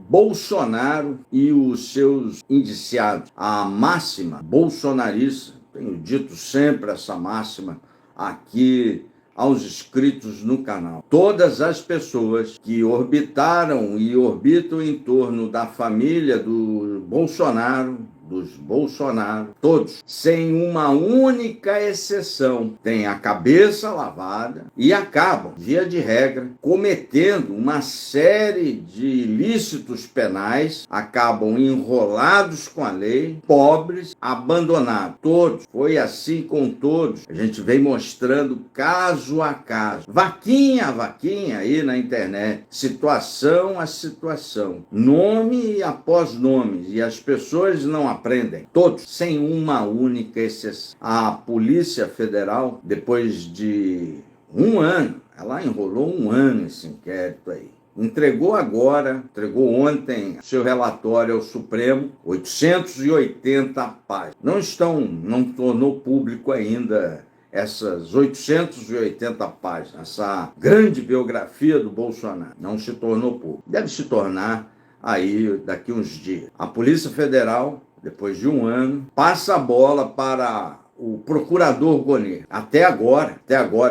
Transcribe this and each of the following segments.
Bolsonaro e os seus indiciados. A máxima bolsonarista, tenho dito sempre essa máxima aqui aos inscritos no canal. Todas as pessoas que orbitaram e orbitam em torno da família do Bolsonaro, dos Bolsonaro, todos, sem uma única exceção, têm a cabeça lavada e acabam, via de regra, cometendo uma série de ilícitos penais, acabam enrolados com a lei, pobres, abandonados. Todos, foi assim com todos. A gente vem mostrando caso a caso, vaquinha a vaquinha aí na internet, situação a situação, nome após nome, e as pessoas não aprendem, todos, sem uma única exceção. A Polícia Federal, depois de um ano, ela enrolou um ano esse inquérito aí, entregou ontem seu relatório ao Supremo, 880 páginas. Não tornou público ainda essas 880 páginas, essa grande biografia do Bolsonaro, não se tornou público. Deve se tornar aí daqui uns dias. A Polícia Federal, depois de um ano, passa a bola para o procurador Gonê. Até agora,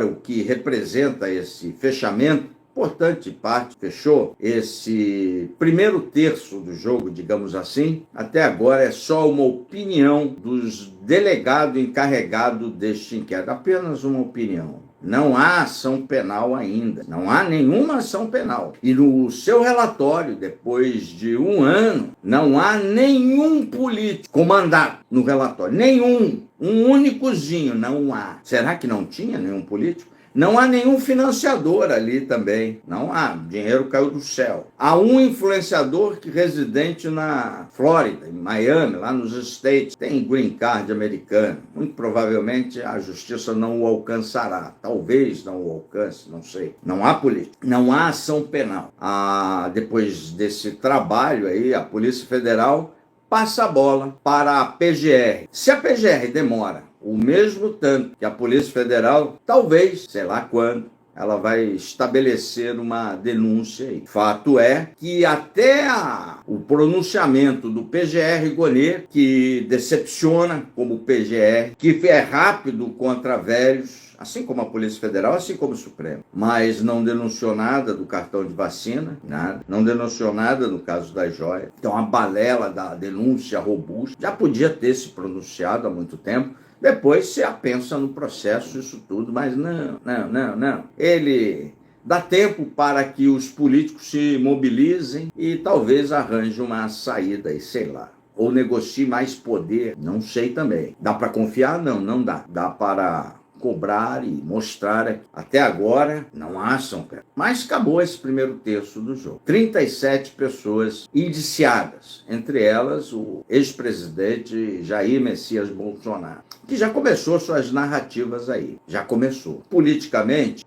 o que representa esse fechamento, importante parte, fechou esse primeiro terço do jogo, digamos assim. Até agora é só uma opinião dos delegados encarregados deste inquérito, apenas uma opinião. Não há ação penal ainda, não há nenhuma ação penal. E no seu relatório, depois de um ano, não há nenhum político comandado no relatório, nenhum, um únicozinho, não há. Será que não tinha nenhum político? Não há nenhum financiador ali também, não há, dinheiro caiu do céu. Há um influenciador residente na Flórida, em Miami, lá nos States, tem green card americano. Muito provavelmente a justiça não o alcançará, talvez não o alcance, não sei. Não há política, não há ação penal. Depois desse trabalho aí, a Polícia Federal passa a bola para a PGR. Se a PGR demora o mesmo tanto que a Polícia Federal, talvez, sei lá quando, ela vai estabelecer uma denúncia aí. Fato é que até o pronunciamento do PGR Gonê, que decepciona como PGR, que é rápido contra velhos, assim como a Polícia Federal, assim como o Supremo, mas não denunciou nada do cartão de vacina, nada, não denunciou nada no caso das joias. Então a balela da denúncia robusta já podia ter se pronunciado há muito tempo. Depois se apensa no processo, isso tudo, mas não. Ele dá tempo para que os políticos se mobilizem e talvez arranje uma saída aí, sei lá. Ou negocie mais poder, não sei também. Dá para confiar? Não dá. Dá para cobrar e mostrar. Até agora não há ação penal. Mas acabou esse primeiro terço do jogo. 37 pessoas indiciadas, entre elas o ex-presidente Jair Messias Bolsonaro, que já começou suas narrativas aí, já começou. Politicamente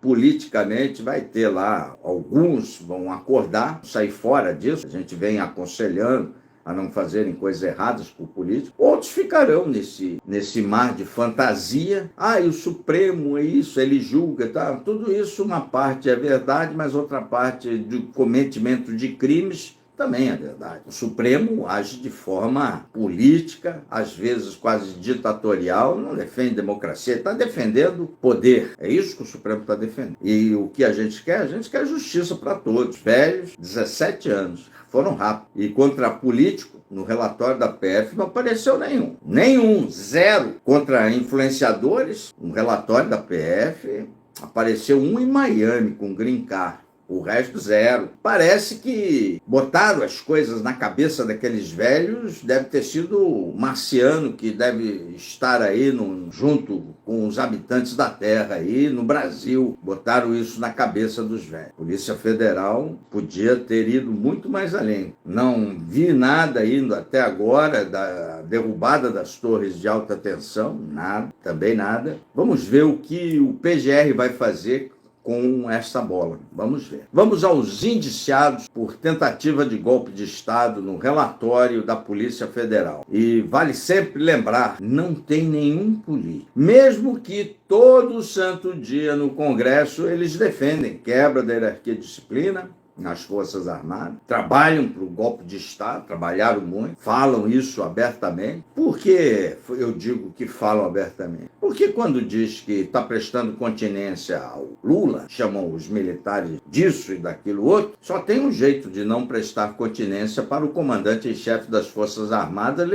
vai ter lá, alguns vão acordar, sair fora disso, a gente vem aconselhando a não fazerem coisas erradas por políticos, outros ficarão nesse mar de fantasia. E o Supremo é isso, ele julga, tá? Tudo isso, uma parte é verdade, mas outra parte do cometimento de crimes também é verdade. O Supremo age de forma política, às vezes quase ditatorial, não defende democracia, está defendendo poder. É isso que o Supremo está defendendo. E o que a gente quer? A gente quer justiça para todos. Velhos, 17 anos. Foram rápidos. E contra político, no relatório da PF, não apareceu nenhum, zero. Contra influenciadores, no relatório da PF, apareceu um em Miami com green card. O resto zero. Parece que botaram as coisas na cabeça daqueles velhos, deve ter sido o marciano que deve estar aí junto com os habitantes da Terra aí no Brasil. Botaram isso na cabeça dos velhos. A Polícia Federal podia ter ido muito mais além. Não vi nada indo até agora da derrubada das torres de alta tensão, nada, também nada. Vamos ver o que o PGR vai fazer com essa bola. Vamos ver. Vamos aos indiciados por tentativa de golpe de Estado no relatório da Polícia Federal. E vale sempre lembrar, não tem nenhum político. Mesmo que todo santo dia no Congresso eles defendem quebra da hierarquia e disciplina, nas Forças Armadas, trabalham para o golpe de Estado, trabalharam muito, falam isso abertamente. Por que eu digo que falam abertamente? Porque quando diz que está prestando continência ao Lula, chamam os militares disso e daquilo outro, só tem um jeito de não prestar continência para o comandante em chefe das Forças Armadas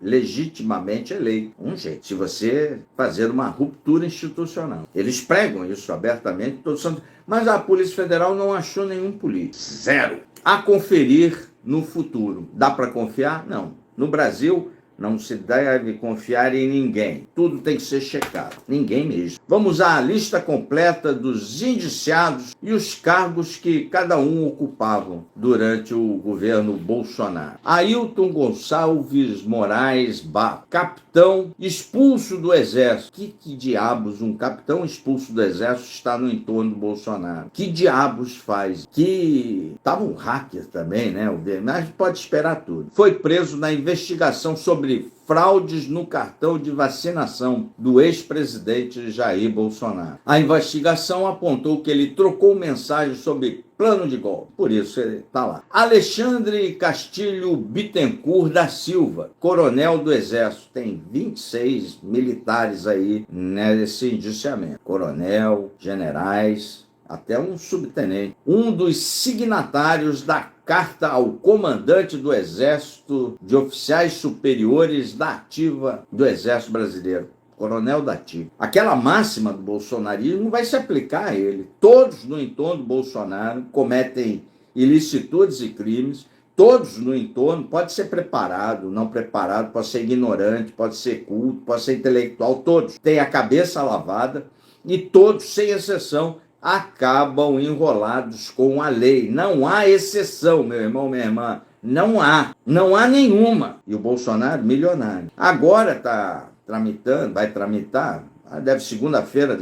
legitimamente eleito. Um jeito. Se você fazer uma ruptura institucional. Eles pregam isso abertamente, todos são... Mas a Polícia Federal não achou nenhum político. Zero. A conferir no futuro. Dá para confiar? Não. No Brasil, não se deve confiar em ninguém. Tudo tem que ser checado. Ninguém mesmo. Vamos à lista completa dos indiciados e os cargos que cada um ocupavam durante o governo Bolsonaro. Ailton Gonçalves Moraes Barros, capitão expulso do Exército. Que diabos um capitão expulso do Exército está no entorno do Bolsonaro? Que diabos faz? Que estava um hacker também, né? Mas pode esperar tudo. Foi preso na investigação sobre fraudes no cartão de vacinação do ex-presidente Jair Bolsonaro. A investigação apontou que ele trocou mensagens sobre plano de golpe. Por isso ele está lá. Alexandre Castilho Bittencourt da Silva, coronel do Exército. Tem 26 militares aí nesse indiciamento. Coronel, generais, até um subtenente. Um dos signatários da carta ao comandante do Exército de Oficiais Superiores da Ativa do Exército Brasileiro, coronel da Ativa. Aquela máxima do bolsonarismo vai se aplicar a ele. Todos no entorno do Bolsonaro cometem ilicitudes e crimes, todos no entorno, pode ser preparado, não preparado, pode ser ignorante, pode ser culto, pode ser intelectual, todos têm a cabeça lavada e todos, sem exceção, acabam enrolados com a lei. Não há exceção, meu irmão, minha irmã. Não há nenhuma. E o Bolsonaro, milionário. Agora está tramitando, vai tramitar, deve segunda-feira,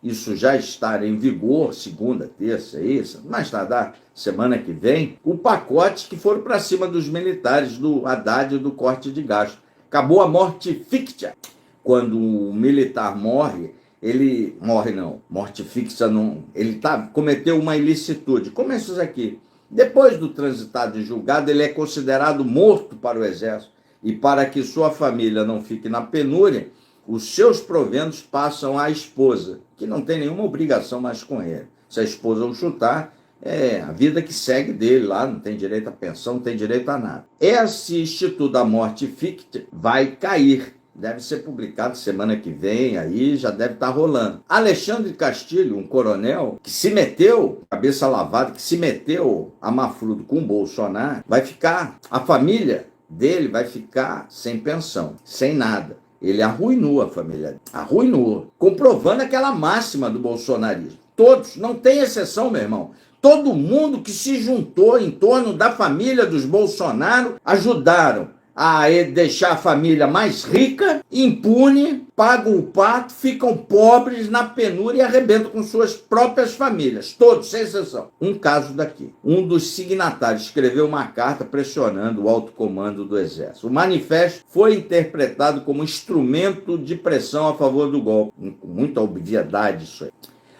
isso já estar em vigor, segunda, terça, isso, mais tardar, semana que vem, o pacote que foram para cima dos militares, do Haddad e do corte de gasto. Acabou a morte fictícia. Quando o militar morre, ele morre não, morte fixa não, ele cometeu uma ilicitude, como esses aqui. Depois do transitado e julgado, ele é considerado morto para o Exército, e para que sua família não fique na penúria, os seus proventos passam à esposa, que não tem nenhuma obrigação mais com ele. Se a esposa o chutar, é a vida que segue dele lá, não tem direito à pensão, não tem direito a nada. Esse Instituto da Morte Fictícia vai cair. Deve ser publicado semana que vem, aí já deve estar rolando. Alexandre Castilho, um coronel, que se meteu, cabeça lavada, que se meteu a mafrudo com o Bolsonaro, vai ficar, a família dele vai ficar sem pensão, sem nada. Ele arruinou a família, arruinou, comprovando aquela máxima do bolsonarismo. Todos, não tem exceção, meu irmão. Todo mundo que se juntou em torno da família dos Bolsonaro ajudaram a deixar a família mais rica, impune, pagam o pato, ficam pobres na penúria e arrebentam com suas próprias famílias, todos, sem exceção. Um caso daqui. Um dos signatários escreveu uma carta pressionando o alto comando do Exército. O manifesto foi interpretado como instrumento de pressão a favor do golpe. Com muita obviedade isso aí.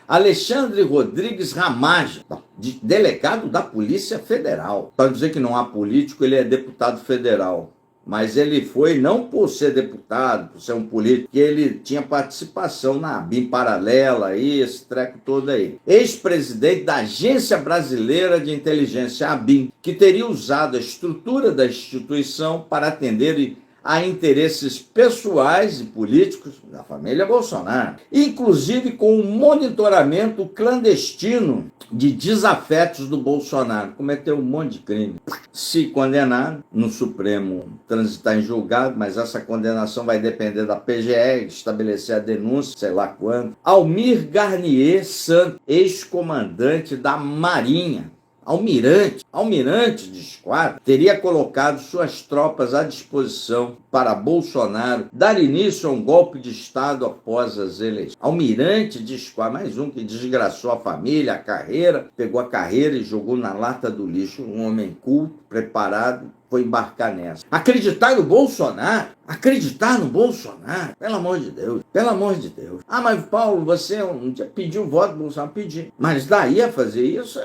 Alexandre Rodrigues Ramagem, delegado da Polícia Federal. Para dizer que não há político, ele é deputado federal. Mas ele foi, não por ser deputado, por ser um político, que ele tinha participação na BIM paralela, esse treco todo aí. Ex-presidente da Agência Brasileira de Inteligência, a BIM, que teria usado a estrutura da instituição para atender a interesses pessoais e políticos da família Bolsonaro, inclusive com o monitoramento clandestino de desafetos do Bolsonaro. Cometeu um monte de crime. Se condenado, no Supremo transitar em julgado, mas essa condenação vai depender da PGE, estabelecer a denúncia, sei lá quando. Almir Garnier Santos, ex-comandante da Marinha, almirante de esquadra, teria colocado suas tropas à disposição para Bolsonaro dar início a um golpe de Estado após as eleições. Almirante de esquadra, mais um que desgraçou a família, a carreira, pegou a carreira e jogou na lata do lixo. Um homem culto, preparado, foi embarcar nessa. Acreditar no Bolsonaro? Acreditar no Bolsonaro? Pelo amor de Deus, pelo amor de Deus. Ah, mas Paulo, você um dia pediu o voto do Bolsonaro? Pedi. Mas daí a fazer isso,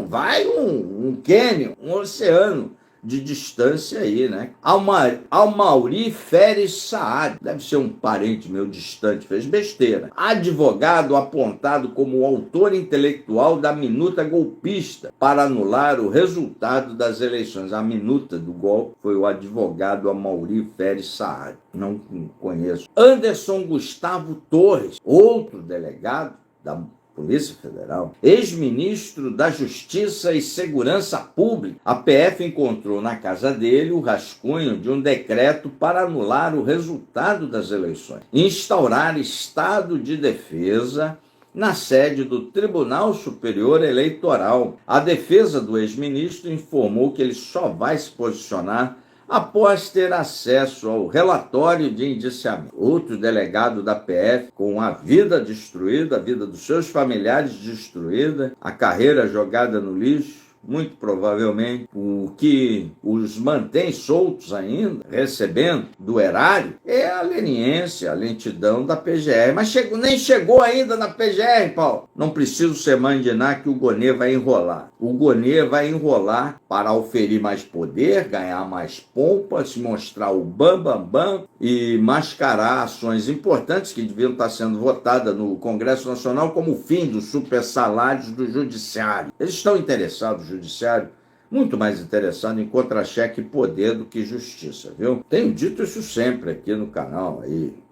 vai um cânion, um oceano de distância aí, né? Almauri Feres Saad, deve ser um parente meu distante, fez besteira. Advogado apontado como o autor intelectual da minuta golpista para anular o resultado das eleições. A minuta do golpe foi o advogado Almauri Feres Saad. Não conheço. Anderson Gustavo Torres, outro delegado da Polícia Federal, ex-ministro da Justiça e Segurança Pública. A PF encontrou na casa dele o rascunho de um decreto para anular o resultado das eleições, instaurar estado de defesa na sede do Tribunal Superior Eleitoral. A defesa do ex-ministro informou que ele só vai se posicionar após ter acesso ao relatório de indiciamento. Outro delegado da PF, com a vida destruída, a vida dos seus familiares destruída, a carreira jogada no lixo, muito provavelmente o que os mantém soltos ainda, recebendo do erário, é a leniência, a lentidão da PGR. Mas nem chegou ainda na PGR, Paulo. Não preciso ser mandinar que o Gonê vai enrolar. O Gonê vai enrolar para oferir mais poder, ganhar mais pompa, se mostrar o bam e mascarar ações importantes que deviam estar sendo votadas no Congresso Nacional, como o fim dos supersalários do Judiciário. Eles estão interessados, o Judiciário, muito mais interessado em contra-cheque e poder do que justiça, viu? Tenho dito isso sempre aqui no canal,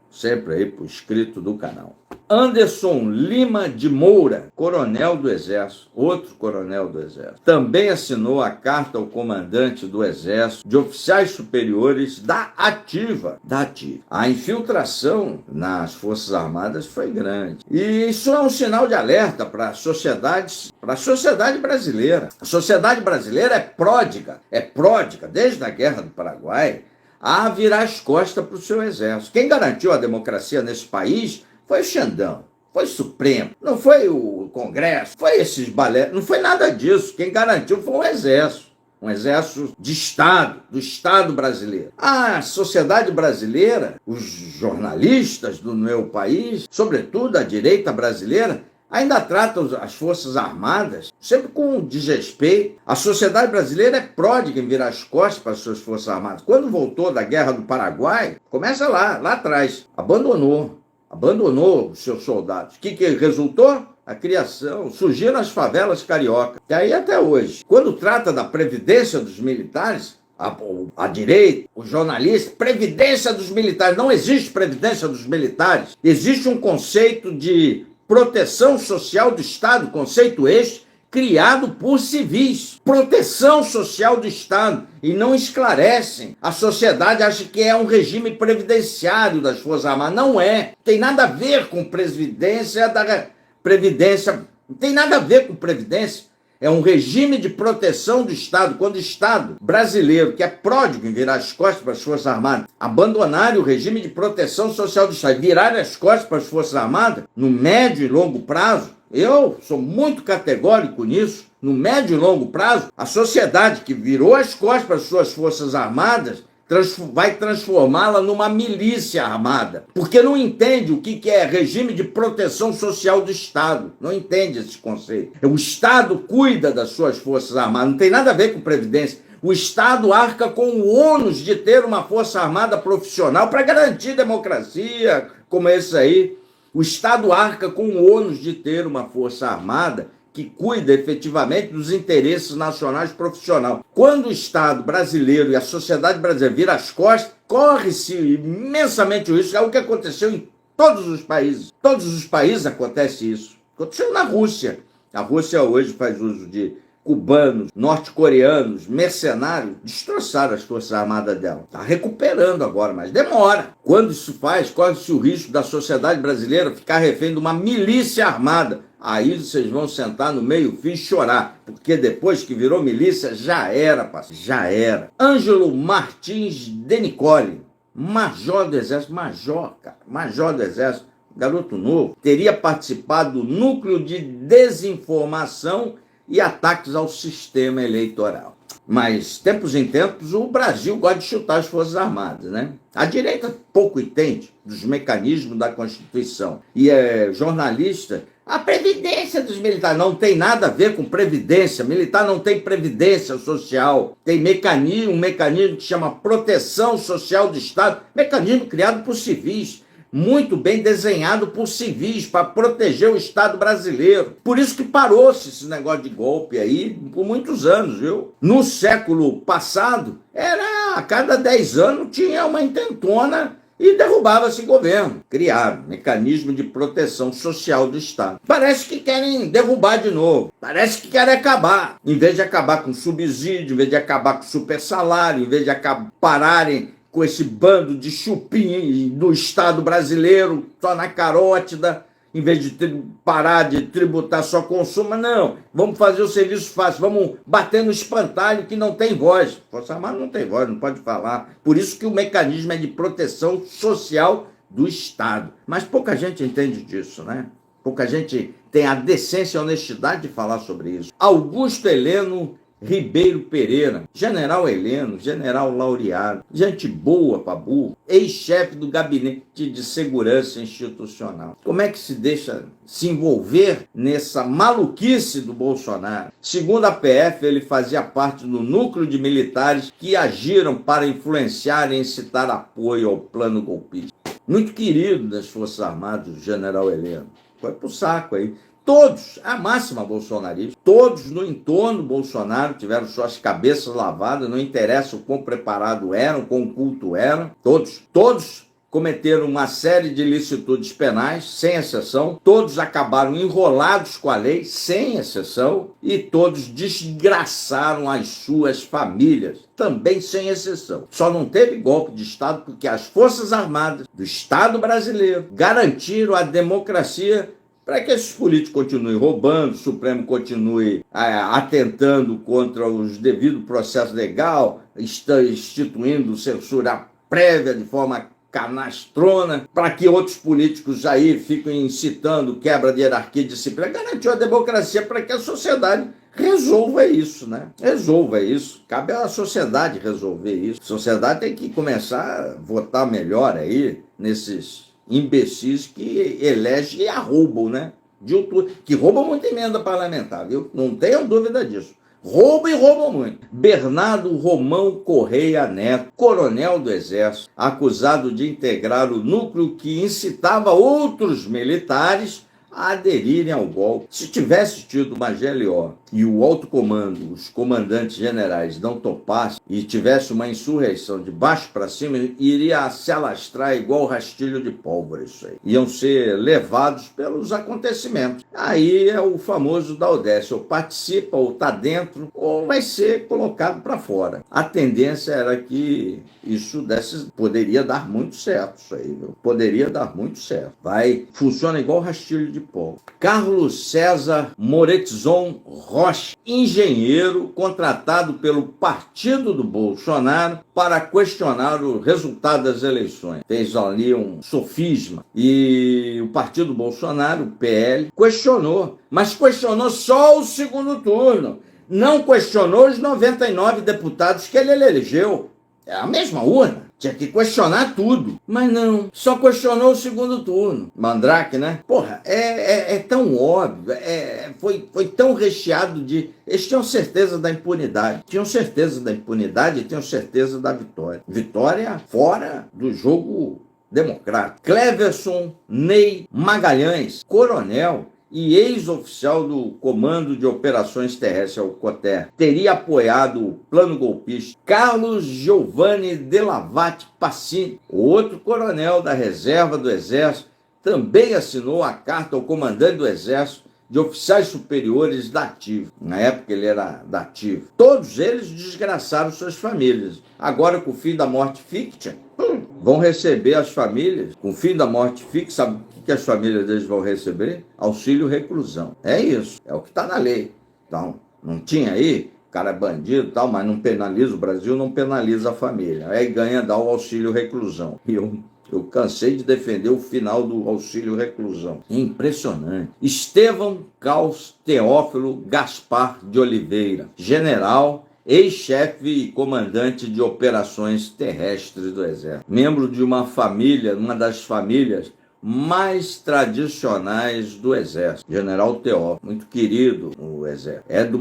sempre aí por escrito do canal. Anderson Lima de Moura, coronel do Exército, outro coronel do Exército, também assinou a carta ao comandante do Exército de oficiais superiores da ativa. A infiltração nas Forças Armadas foi grande. E isso é um sinal de alerta para a sociedade brasileira. A sociedade brasileira é pródiga, desde a Guerra do Paraguai, a virar as costas para o seu exército. Quem garantiu a democracia nesse país foi o Xandão, foi o Supremo, não foi o Congresso, foi esses balé, não foi nada disso. Quem garantiu foi o Exército, um exército de Estado, do Estado brasileiro. A sociedade brasileira, os jornalistas do meu país, sobretudo a direita brasileira, ainda tratam as Forças Armadas sempre com desrespeito. A sociedade brasileira é pródiga em virar as costas para as suas Forças Armadas. Quando voltou da Guerra do Paraguai, começa lá atrás, abandonou os seus soldados. O que resultou? A criação, surgiram as favelas cariocas. E aí até hoje, quando trata da previdência dos militares, a direita, os jornalistas, previdência dos militares, não existe previdência dos militares. Existe um conceito de proteção social do Estado, conceito este, criado por civis. Proteção social do Estado. E não esclarecem. A sociedade acha que é um regime previdenciário das Forças Armadas. Não é. Tem nada a ver com previdência da Previdência. Não tem nada a ver com previdência. É um regime de proteção do Estado. Quando o Estado brasileiro, que é pródigo em virar as costas para as Forças Armadas, abandonarem o regime de proteção social do Estado e virarem as costas para as Forças Armadas, no médio e longo prazo, eu sou muito categórico nisso. No médio e longo prazo, a sociedade que virou as costas para as suas Forças Armadas vai transformá-la numa milícia armada, porque não entende o que é regime de proteção social do Estado, não entende esse conceito. O Estado cuida das suas Forças Armadas, não tem nada a ver com previdência. O Estado arca com o ônus de ter uma Força Armada profissional para garantir democracia, como esse aí. O Estado arca com o ônus de ter uma Força Armada que cuida efetivamente dos interesses nacionais profissionais. Quando o Estado brasileiro e a sociedade brasileira viram as costas, corre-se imensamente o risco. É o que aconteceu em todos os países. Todos os países acontece isso. Aconteceu na Rússia. A Rússia hoje faz uso de cubanos, norte-coreanos, mercenários, destroçaram as Forças Armadas dela. Está recuperando agora, mas demora. Quando isso faz, corre-se o risco da sociedade brasileira ficar refém de uma milícia armada. Aí vocês vão sentar no meio-fio e chorar, porque depois que virou milícia, já era, parceiro, já era. Ângelo Martins de Nicole, major do Exército, major do Exército, garoto novo, teria participado do núcleo de desinformação e ataques ao sistema eleitoral. Mas, tempos em tempos, o Brasil gosta de chutar as Forças Armadas, né? A direita pouco entende dos mecanismos da Constituição. E é jornalista. A previdência dos militares não tem nada a ver com previdência. Militar não tem previdência social. Tem um mecanismo que chama proteção social do Estado, mecanismo criado por civis, muito bem desenhado por civis para proteger o Estado brasileiro. Por isso que parou-se esse negócio de golpe aí por muitos anos, viu? No século passado, a cada 10 anos tinha uma intentona e derrubava-se governo. Criaram mecanismo de proteção social do Estado. Parece que querem derrubar de novo. Parece que querem acabar. Em vez de acabar com subsídio, em vez de acabar com super salário, em vez de pararem com esse bando de chupim do Estado brasileiro, só na carótida, em vez de parar de tributar só consumo, não. Vamos fazer o serviço fácil, vamos bater no espantalho que não tem voz. Força Armada não tem voz, não pode falar. Por isso que o mecanismo é de proteção social do Estado. Mas pouca gente entende disso, né? Pouca gente tem a decência e a honestidade de falar sobre isso. Augusto Heleno Ribeiro Pereira, general Heleno, general laureado, gente boa para burro, ex-chefe do Gabinete de Segurança Institucional. Como é que se deixa se envolver nessa maluquice do Bolsonaro? Segundo a PF, ele fazia parte do núcleo de militares que agiram para influenciar e incitar apoio ao plano golpista. Muito querido das Forças Armadas, o general Heleno. Foi pro saco aí. Todos, a máxima bolsonarista, todos no entorno do Bolsonaro tiveram suas cabeças lavadas, não interessa o quão preparado eram, quão culto eram, todos cometeram uma série de ilicitudes penais, sem exceção, todos acabaram enrolados com a lei, sem exceção, e todos desgraçaram as suas famílias, também sem exceção. Só não teve golpe de Estado porque as Forças Armadas do Estado brasileiro garantiram a democracia para que esses políticos continuem roubando, o Supremo continue atentando contra os devidos processos legais, instituindo censura prévia de forma canastrona, para que outros políticos aí fiquem incitando quebra de hierarquia e disciplina, garantiu a democracia para que a sociedade resolva isso, né? Resolva isso. Cabe à sociedade resolver isso. A sociedade tem que começar a votar melhor aí nesses imbecis que elegem e arrombam, né? Que roubam muita emenda parlamentar, viu? Não tenham dúvida disso. Roubam e roubam muito. Bernardo Romão Correia Neto, coronel do Exército, acusado de integrar o núcleo que incitava outros militares a aderirem ao golpe. Se tivesse tido uma GLO e o alto comando, os comandantes generais não topassem e tivesse uma insurreição de baixo para cima, iria se alastrar igual rastilho de pólvora isso aí. Iam ser levados pelos acontecimentos. Aí é o famoso da audácia, ou participa, ou está dentro, ou vai ser colocado para fora. A tendência era que isso poderia dar muito certo, isso aí, viu? Poderia dar muito certo. Funciona igual rastilho de pólvora. Carlos César Moretzon Rocha, engenheiro contratado pelo partido do Bolsonaro para questionar o resultado das eleições. Fez ali um sofisma. E o partido Bolsonaro, o PL, questionou. Mas questionou só o segundo turno. Não questionou os 99 deputados que ele elegeu. É a mesma urna. Tinha que questionar tudo. Mas não, só questionou o segundo turno. Mandrake, né? Porra, é tão óbvio, foi tão recheado de... Eles tinham certeza da impunidade. Tinham certeza da impunidade e tinham certeza da vitória. Vitória fora do jogo democrático. Cleverson Ney Magalhães, coronel e ex-oficial do Comando de Operações Terrestres, o COTER, teria apoiado o plano golpista. Carlos Giovanni Delavate Passini, outro coronel da reserva do Exército, também assinou a carta ao comandante do Exército de oficiais superiores da ativa. Na época ele era da ativa. Todos eles desgraçaram suas famílias. Agora, com o fim da morte ficta, vão receber as famílias, com o fim da morte ficta, sabe que as famílias deles vão receber? Auxílio reclusão. É isso, é o que está na lei. Então, não tinha aí, o cara é bandido e tal, mas não penaliza, o Brasil não penaliza a família. Aí ganha, dá o auxílio reclusão. E eu cansei de defender o final do auxílio reclusão. Impressionante. Estevão Caus Teófilo Gaspar de Oliveira, general ex-chefe e comandante de operações terrestres do Exército. Membro de uma família, uma das famílias mais tradicionais do Exército. General Teófilo, muito querido no Exército. É de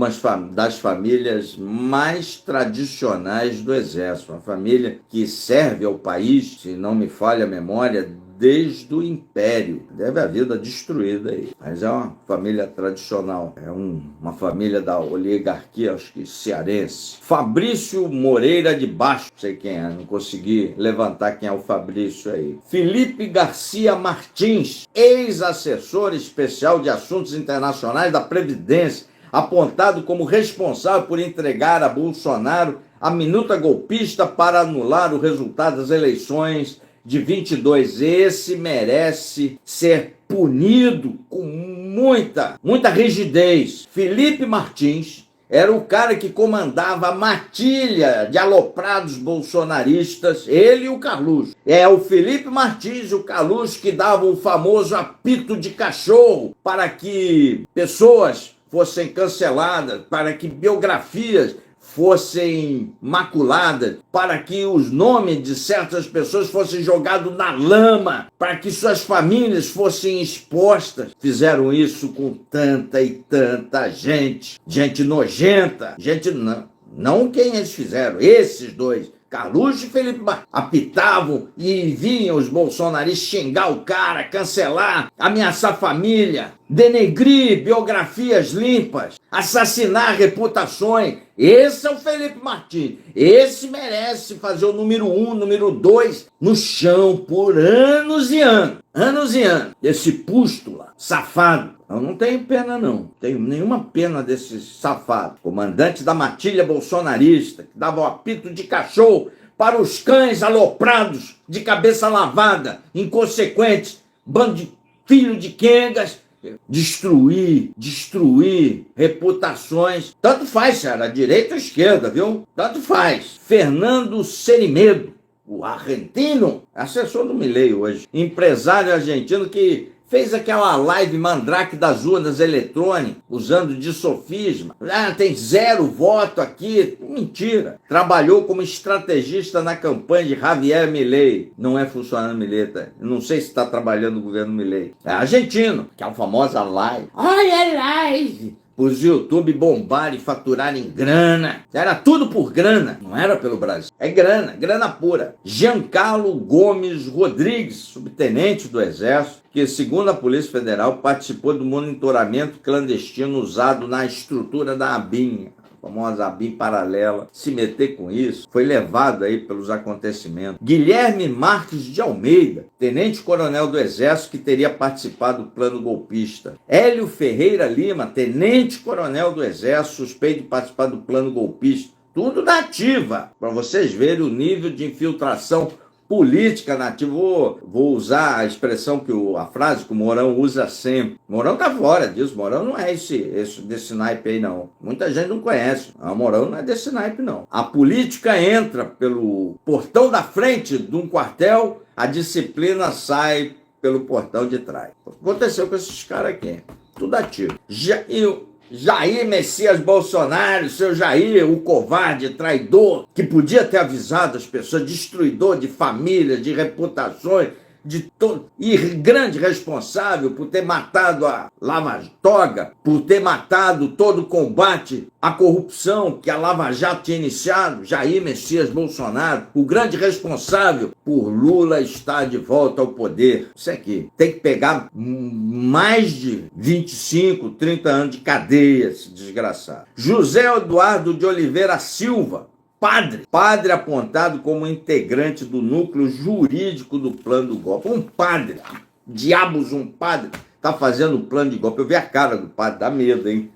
das famílias mais tradicionais do Exército. Uma família que serve ao país, se não me falha a memória, desde o Império. Deve a vida destruída aí. Mas é uma família tradicional. É uma família da oligarquia, acho que cearense. Fabrício Moreira de Baixo. Não sei quem é, não consegui levantar quem é o Fabrício aí. Felipe Garcia Martins, ex-assessor especial de assuntos internacionais da Previdência, apontado como responsável por entregar a Bolsonaro a minuta golpista para anular o resultado das eleições de 22. Esse merece ser punido com muita rigidez. Felipe Martins era o cara que comandava a matilha de aloprados bolsonaristas, ele e o Carluxo. É o Felipe Martins e o Carluxo que davam o famoso apito de cachorro para que pessoas fossem canceladas, para que biografias fossem maculadas, para que os nomes de certas pessoas fossem jogados na lama, para que suas famílias fossem expostas. Fizeram isso com tanta e tanta gente nojenta, gente não quem eles fizeram, esses dois, Carluxo e Felipe Martins, apitavam e vinham os bolsonaristas xingar o cara, cancelar, ameaçar a família, denegrir biografias limpas, assassinar reputações. Esse é o Felipe Martins. Esse merece fazer o número 1, número 2 no chão por anos e anos. Anos e anos. Esse pústula, safado. Eu não tenho pena, não. Tenho nenhuma pena desse safado. Comandante da matilha bolsonarista, que dava o apito de cachorro para os cães aloprados, de cabeça lavada, inconsequentes, bando de filho de quengas. Destruir reputações. Tanto faz, cara, direita ou esquerda, viu? Tanto faz. Fernando Cerimedo, o argentino, assessor do Milei hoje, empresário argentino que fez aquela live mandrake das urnas eletrônicas, usando de sofisma. Tem 0 voto aqui. Mentira. Trabalhou como estrategista na campanha de Javier Milei. Não é funcionário Milei, tá? Não sei se está trabalhando no governo Milei. É argentino, que é a famosa live. Olha a live! Os YouTube bombarem e faturarem grana. Era tudo por grana, não era pelo Brasil. É grana pura. Giancarlo Gomes Rodrigues, subtenente do Exército, que, segundo a Polícia Federal, participou do monitoramento clandestino usado na estrutura da ABIN, a famosa ABIN paralela. Se meter com isso, foi levado aí pelos acontecimentos. Guilherme Marques de Almeida, tenente-coronel do Exército, que teria participado do plano golpista. Hélio Ferreira Lima, tenente-coronel do Exército, suspeito de participar do plano golpista. Tudo da ativa, para vocês verem o nível de infiltração política nativa. Vou usar a expressão, a frase que o Mourão usa sempre. Mourão tá fora disso. Mourão não é desse naipe aí, não. Muita gente não conhece. O Mourão não é desse naipe, não. A política entra pelo portão da frente de um quartel, a disciplina sai pelo portão de trás. Aconteceu com esses caras aqui. Tudo ativo. Jair Messias Bolsonaro, seu Jair, o covarde, traidor, que podia ter avisado as pessoas, destruidor de famílias, de reputações, e grande responsável por ter matado a Lava Toga, por ter matado todo o combate à corrupção que a Lava Jato tinha iniciado. Jair Messias Bolsonaro, o grande responsável por Lula estar de volta ao poder. Isso aqui tem que pegar mais de 25, 30 anos de cadeia, esse desgraçado. José Eduardo de Oliveira Silva, padre apontado como integrante do núcleo jurídico do plano do golpe. Um padre, diabos, um padre, tá fazendo o plano de golpe. Eu vi a cara do padre, dá medo, hein?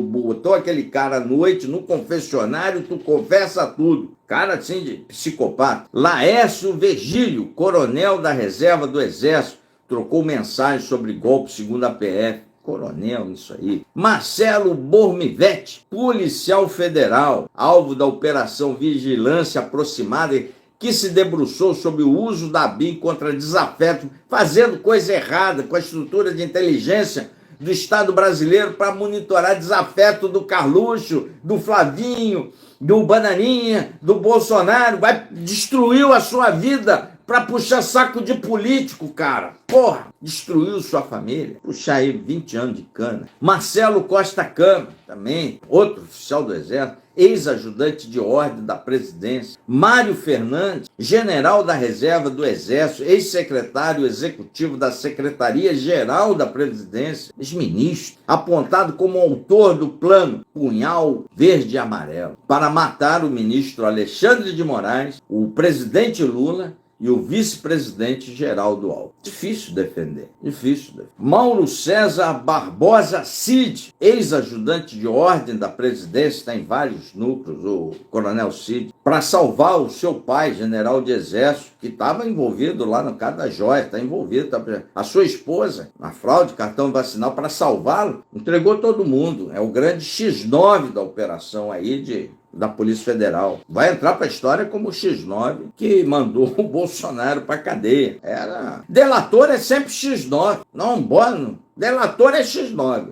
Botou aquele cara à noite no confessionário, tu confessa tudo. Cara assim de psicopata. Laércio Virgílio, coronel da reserva do Exército, trocou mensagem sobre golpe segundo a PF. Coronel, isso aí. Marcelo Bormivete, policial federal, alvo da Operação Vigilância Aproximada, que se debruçou sobre o uso da BIM contra desafeto, fazendo coisa errada com a estrutura de inteligência do Estado brasileiro para monitorar desafeto do Carluxo, do Flavinho, do Bananinha, do Bolsonaro, destruiu a sua vida para puxar saco de político, cara. Porra, destruiu sua família. Puxar aí 20 anos de cana. Marcelo Costa Câmara, também, outro oficial do Exército, ex-ajudante de ordem da presidência. Mário Fernandes, general da reserva do Exército, ex-secretário executivo da Secretaria-Geral da Presidência, ex-ministro, apontado como autor do plano Punhal Verde e Amarelo para matar o ministro Alexandre de Moraes, o presidente Lula e o vice-presidente Geraldo Alckmin. Difícil defender, difícil defender. Mauro César Barbosa Cid, ex-ajudante de ordem da presidência, está em vários núcleos, o coronel Cid, para salvar o seu pai, general de exército, que estava envolvido lá no caso da joia, está envolvido, a sua esposa, na fraude, cartão vacinal, para salvá-lo, entregou todo mundo. É o grande X9 da operação aí da Polícia Federal. Vai entrar para a história como o X9 que mandou o Bolsonaro para a cadeia. Delator é sempre X9. Não, bom, delator é X9.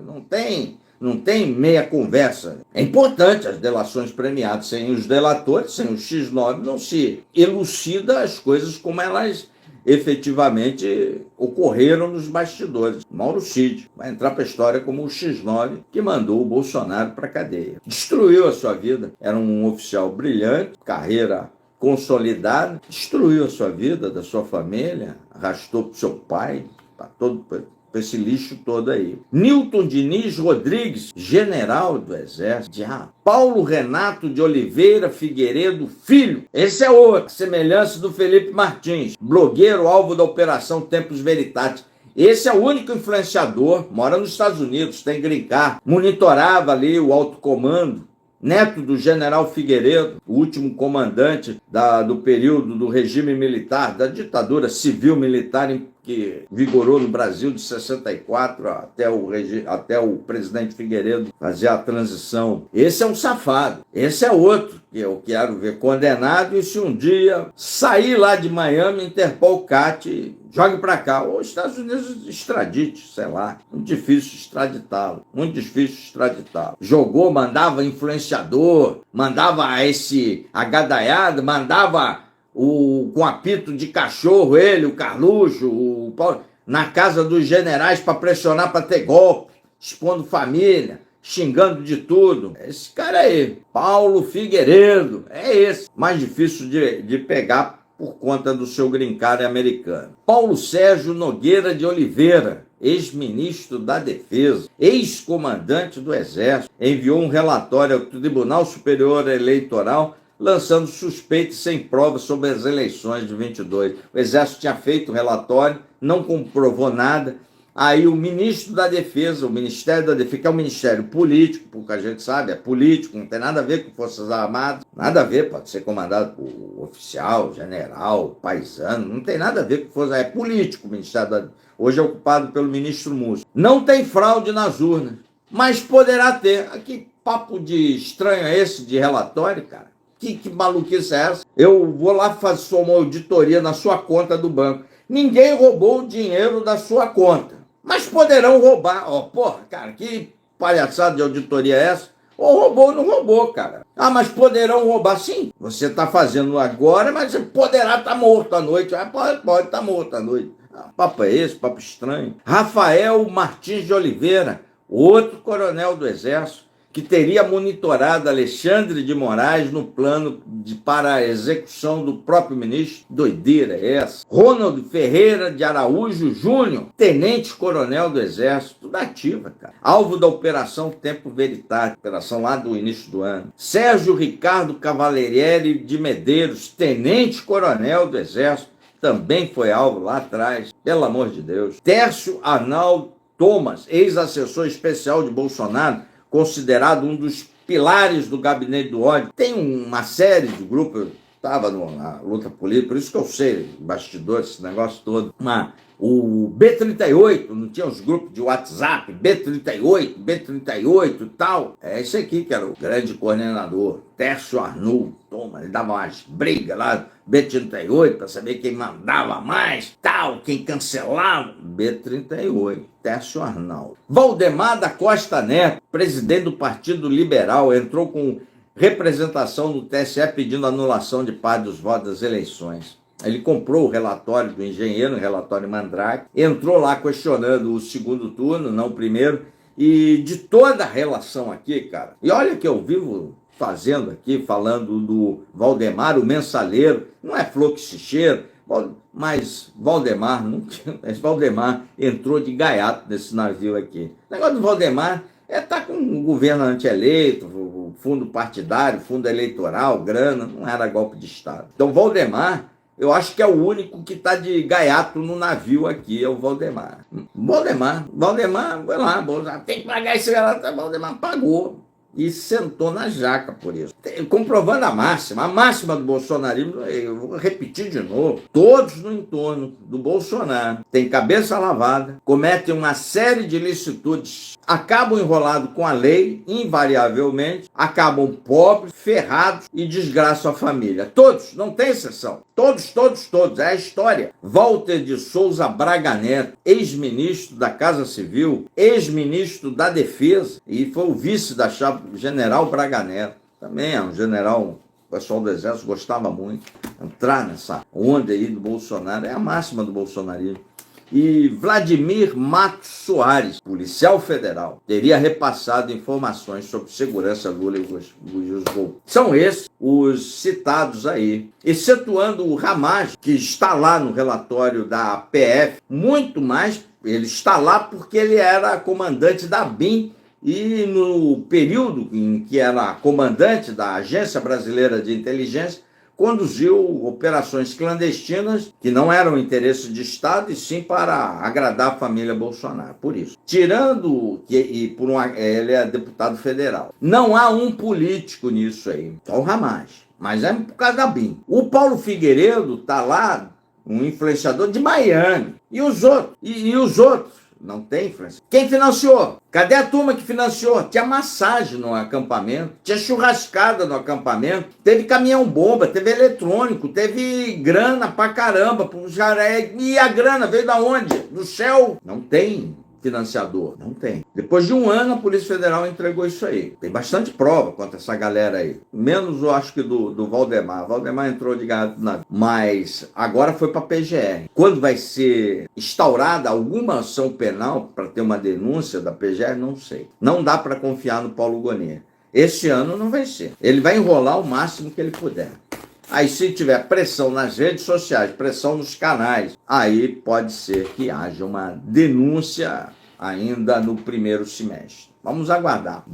Não tem meia conversa. É importante as delações premiadas. Sem os delatores, sem o X9, não se elucida as coisas como elas efetivamente ocorreram nos bastidores. Mauro Cid vai entrar para a história como o X9 que mandou o Bolsonaro para a cadeia. Destruiu a sua vida. Era um oficial brilhante, carreira consolidada. Destruiu a sua vida, da sua família, arrastou para o seu pai, para esse lixo todo aí. Nilton Diniz Rodrigues, general do Exército. Paulo Renato de Oliveira Figueiredo Filho. Esse é outro. Semelhança do Felipe Martins, blogueiro alvo da Operação Tempus Veritatis. Esse é o único influenciador, mora nos Estados Unidos, tem green card, monitorava ali o alto comando. Neto do general Figueiredo, o último comandante do período do regime militar, da ditadura civil-militar que vigorou no Brasil de 64 até o presidente Figueiredo fazer a transição. Esse é um safado. Esse é outro que eu quero ver condenado, e se um dia sair lá de Miami, Interpol CAT, jogue para cá, ou os Estados Unidos extradite, sei lá. Muito difícil extraditá-lo. Jogou, mandava influenciador, mandava a gadaiada, mandava com apito de cachorro, o Carluxo, o Paulo, na casa dos generais para pressionar para ter golpe, expondo família, xingando de tudo. Esse cara aí, Paulo Figueiredo, é esse. Mais difícil de pegar por conta do seu green card americano. Paulo Sérgio Nogueira de Oliveira, ex-ministro da Defesa, ex-comandante do Exército, enviou um relatório ao Tribunal Superior Eleitoral lançando suspeitas sem provas sobre as eleições de 22. O Exército tinha feito um relatório, não comprovou nada. Aí o ministro da Defesa, o Ministério da Defesa, que é um ministério político, porque a gente sabe, é político, não tem nada a ver com Forças Armadas, nada a ver, pode ser comandado por oficial, general, paisano, não tem nada a ver com Forças Armadas, é político o Ministério da Defesa. Hoje é ocupado pelo ministro Múcio. Não tem fraude nas urnas, mas poderá ter. Que papo de estranho é esse de relatório, cara? Que maluquice é essa? Eu vou lá fazer uma auditoria na sua conta do banco. Ninguém roubou o dinheiro da sua conta, mas poderão roubar. Porra, cara, que palhaçada de auditoria é essa? Ou roubou ou não roubou, cara. Mas poderão roubar, sim. Você está fazendo agora, mas você poderá estar morto à noite. Pode estar morto à noite. Papo é esse, papo estranho. Rafael Martins de Oliveira, outro coronel do Exército, que teria monitorado Alexandre de Moraes no plano para a execução do próprio ministro. Doideira é essa. Ronald Ferreira de Araújo Júnior, tenente-coronel do Exército, tudo ativa, cara. Alvo da Operação Tempo Veritatis, operação lá do início do ano. Sérgio Ricardo Cavalieri de Medeiros, tenente-coronel do Exército, também foi alvo lá atrás, pelo amor de Deus. Tércio Arnaldo Thomas, ex-assessor especial de Bolsonaro, considerado um dos pilares do gabinete do ódio. Tem uma série de grupos, eu estava na luta política, por isso que eu sei, bastidores, esse negócio todo. O B38, não tinha os grupos de WhatsApp, B38 e tal. É esse aqui que era o grande coordenador, Tércio Arnaldo Thomas. Ele dava umas brigas lá, B38, para saber quem mandava mais, tal, quem cancelava. B38, Tércio Arnaldo. Valdemar da Costa Neto, presidente do Partido Liberal, entrou com representação no TSE pedindo anulação de parte dos votos das eleições. Ele comprou o relatório do engenheiro, o relatório Mandrake, entrou lá questionando o segundo turno, não o primeiro, e de toda a relação aqui, cara. E olha que eu vivo fazendo aqui, falando do Valdemar, o mensaleiro, não é flor que se cheira, mas Valdemar, Valdemar entrou de gaiato nesse navio aqui. O negócio do Valdemar tá com um governante eleito, o fundo partidário, fundo eleitoral, grana, não era golpe de Estado. Então Valdemar, eu acho que é o único que está de gaiato no navio aqui, é o Valdemar. Valdemar, vai lá, tem que pagar esse relatório. Valdemar pagou e sentou na jaca por isso. Comprovando a máxima do bolsonarismo, eu vou repetir de novo, todos no entorno do Bolsonaro têm cabeça lavada, cometem uma série de ilicitudes, acabam enrolados com a lei, invariavelmente, acabam pobres, ferrados e desgraçam a família. Todos, não tem exceção. Todos, é a história. Walter de Souza Braga Neto, ex-ministro da Casa Civil, ex-ministro da Defesa, e foi o vice da chapa general Braga Neto, também é um general, o pessoal do Exército gostava muito, entrar nessa onda aí do Bolsonaro, é a máxima do bolsonarismo. E Vladimir Matos Soares, policial federal, teria repassado informações sobre segurança Lula e os golpistas. São esses os citados aí, excetuando o Ramagem, que está lá no relatório da PF, muito mais, ele está lá porque ele era comandante da BIM, e no período em que era comandante da Agência Brasileira de Inteligência, conduziu operações clandestinas que não eram interesse de Estado, e sim para agradar a família Bolsonaro. Por isso, tirando que ele é deputado federal, não há um político nisso aí, só o Ramagem, mas é por causa da BIM. O Paulo Figueiredo está lá, um influenciador de Miami, e os outros, e os outros. Não tem influência. Quem financiou? Cadê a turma que financiou? Tinha massagem no acampamento, tinha churrascada no acampamento, teve caminhão-bomba, teve eletrônico, teve grana pra caramba pro jaré. E a grana veio da onde? Do Shell? Não tem financiador, não tem. Depois de um ano, a Polícia Federal entregou isso aí. Tem bastante prova contra essa galera aí. Menos, eu acho que do Valdemar. Valdemar entrou de gato na... Mas agora foi para a PGR. Quando vai ser instaurada alguma ação penal para ter uma denúncia da PGR, não sei. Não dá para confiar no Paulo Gonet. Esse ano não vai ser. Ele vai enrolar o máximo que ele puder. Aí, se tiver pressão nas redes sociais, pressão nos canais, aí pode ser que haja uma denúncia ainda no primeiro semestre. Vamos aguardar.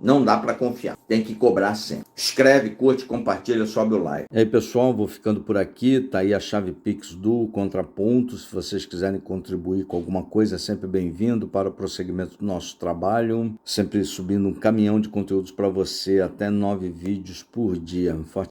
Não dá para confiar. Tem que cobrar sempre. Escreve, curte, compartilha, sobe o like. E aí, pessoal, vou ficando por aqui. Tá aí a chave Pix do Contraponto. Se vocês quiserem contribuir com alguma coisa, é sempre bem-vindo para o prosseguimento do nosso trabalho. Sempre subindo um caminhão de conteúdos para você, até 9 vídeos por dia. Forte